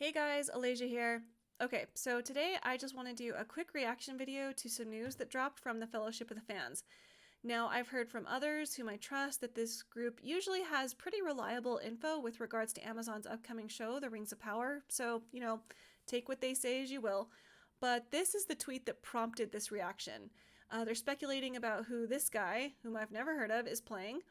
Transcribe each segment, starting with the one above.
Hey guys, Alasia here. Okay, so today I just want to do a quick reaction video to some news that dropped from the Fellowship of the Fans. Now, I've heard from others whom I trust that this group usually has pretty reliable info with regards to Amazon's upcoming show, The Rings of Power, so, take what they say as you will. But this is the tweet that prompted this reaction. They're speculating about who this guy, whom I've never heard of, is playing.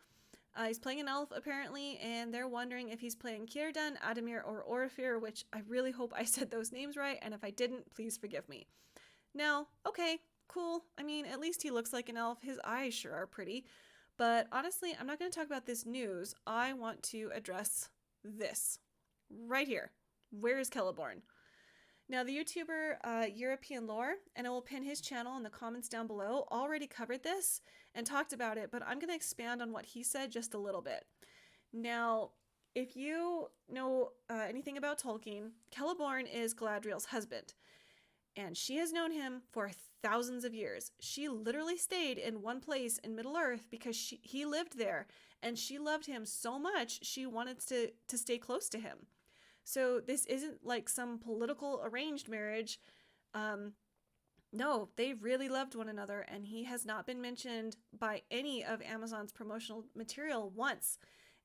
He's playing an elf, apparently, and they're wondering if he's playing Círdan, Adamir, or Orifir, which I really hope I said those names right, and if I didn't, please forgive me. Now, okay, cool. I mean, at least he looks like an elf. His eyes sure are pretty. But honestly, I'm not going to talk about this news. I want to address this. Right here. Where is Celeborn? Now, the YouTuber European Lore, and I will pin his channel in the comments down below, already covered this and talked about it, but I'm going to expand on what he said just a little bit. Now, if you know anything about Tolkien, Celeborn is Galadriel's husband, and she has known him for thousands of years. She literally stayed in one place in Middle-earth because he lived there, and she loved him so much she wanted to stay close to him. So this isn't like some political arranged marriage. No, they really loved one another, and he has not been mentioned by any of Amazon's promotional material once.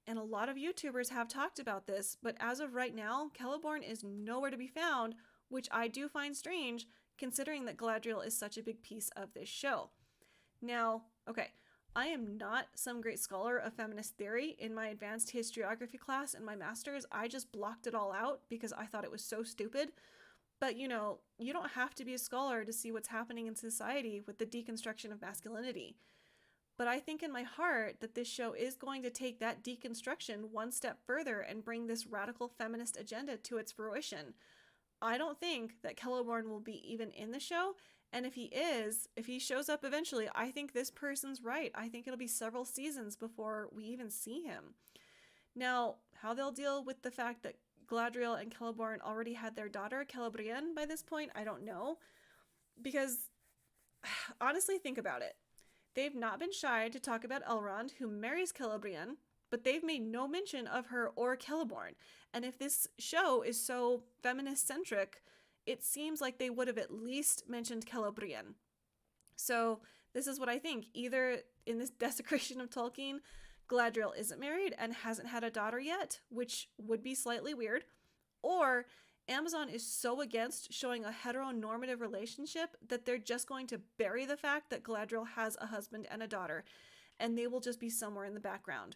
And a lot of YouTubers have talked about this, but as of right now, Celeborn is nowhere to be found, which I do find strange considering that Galadriel is such a big piece of this show. Now, okay, I am not some great scholar of feminist theory. In my advanced historiography class in my master's, I just blocked it all out because I thought it was so stupid. But you don't have to be a scholar to see what's happening in society with the deconstruction of masculinity. But I think in my heart that this show is going to take that deconstruction one step further and bring this radical feminist agenda to its fruition. I don't think that Celeborn will be even in the show, and if he shows up eventually, I think this person's right. I think it'll be several seasons before we even see him. Now, how they'll deal with the fact that Galadriel and Celeborn already had their daughter, Celebrienne, by this point, I don't know. Because, honestly, think about it. They've not been shy to talk about Elrond, who marries Celebrienne, but they've made no mention of her or Celeborn. And if this show is so feminist-centric, it seems like they would have at least mentioned Celebrienne. So this is what I think. Either in this desecration of Tolkien, Galadriel isn't married and hasn't had a daughter yet, which would be slightly weird, or Amazon is so against showing a heteronormative relationship that they're just going to bury the fact that Galadriel has a husband and a daughter, and they will just be somewhere in the background.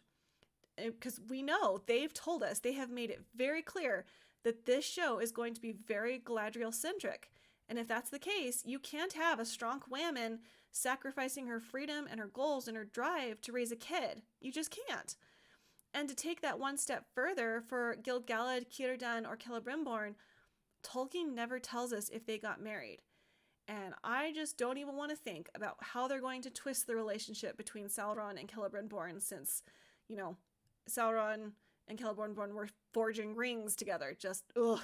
Because we know, they've told us, they have made it very clear that this show is going to be very Galadriel-centric. And if that's the case, you can't have a strong woman sacrificing her freedom and her goals and her drive to raise a kid. You just can't. And to take that one step further, for Gil-galad, Círdan, or Celebrimbor, Tolkien never tells us if they got married. And I just don't even want to think about how they're going to twist the relationship between Sauron and Celebrimbor, since, Sauron and Celebrimbor were forging rings together. Just, ugh.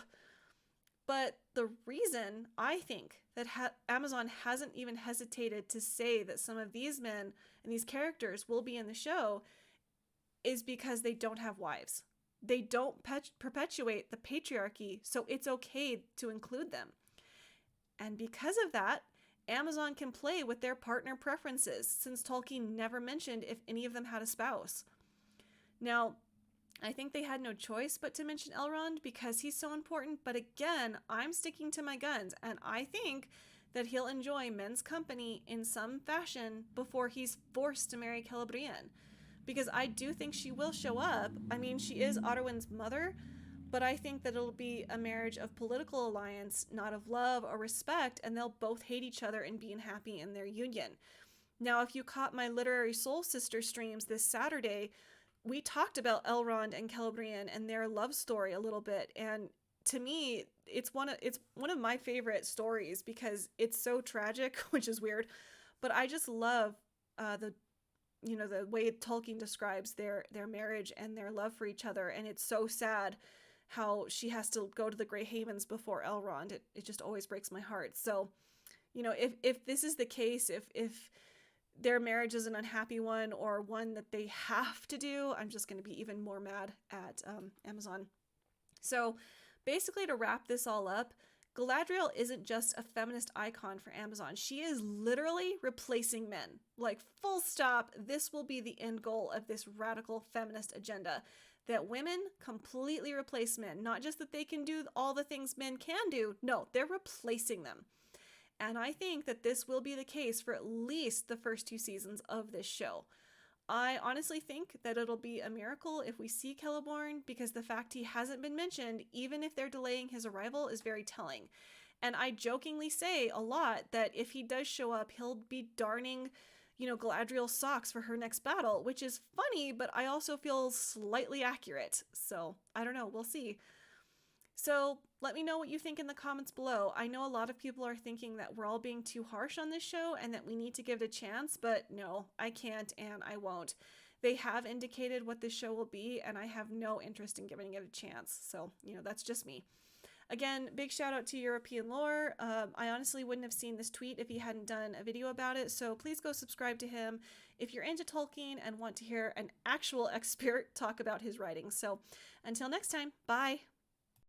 But the reason I think that Amazon hasn't even hesitated to say that some of these men and these characters will be in the show is because they don't have wives. They don't perpetuate the patriarchy, so it's okay to include them. And because of that, Amazon can play with their partner preferences, since Tolkien never mentioned if any of them had a spouse. Now, I think they had no choice but to mention Elrond because he's so important, but again, I'm sticking to my guns, and I think that he'll enjoy men's company in some fashion before he's forced to marry Celebrienne. Because I do think she will show up. I mean, she is Arwen's mother, but I think that it'll be a marriage of political alliance, not of love or respect, and they'll both hate each other and be unhappy in their union. Now, if you caught my Literary Soul Sister streams this Saturday, we talked about Elrond and Celebrienne and their love story a little bit, and to me, it's one of my favorite stories because it's so tragic, which is weird, but I just love the way Tolkien describes their marriage and their love for each other, and it's so sad how she has to go to the Grey Havens before Elrond. It just always breaks my heart. So, if this is the case, if their marriage is an unhappy one or one that they have to do, I'm just going to be even more mad at Amazon. So Basically, to wrap this all up, Galadriel isn't just a feminist icon for Amazon. She is literally replacing men. Like, full stop, this will be the end goal of this radical feminist agenda. That women completely replace men. Not just that they can do all the things men can do, no, they're replacing them. And I think that this will be the case for at least the first 2 seasons of this show. I honestly think that it'll be a miracle if we see Celeborn, because the fact he hasn't been mentioned, even if they're delaying his arrival, is very telling. And I jokingly say a lot that if he does show up, he'll be darning, Galadriel's socks for her next battle, which is funny, but I also feel slightly accurate. So I don't know, we'll see. So let me know what you think in the comments below. I know a lot of people are thinking that we're all being too harsh on this show and that we need to give it a chance, but no, I can't and I won't. They have indicated what this show will be, and I have no interest in giving it a chance. So, that's just me. Again, big shout out to European Lore. I honestly wouldn't have seen this tweet if he hadn't done a video about it, so please go subscribe to him if you're into Tolkien and want to hear an actual expert talk about his writings. So until next time, bye!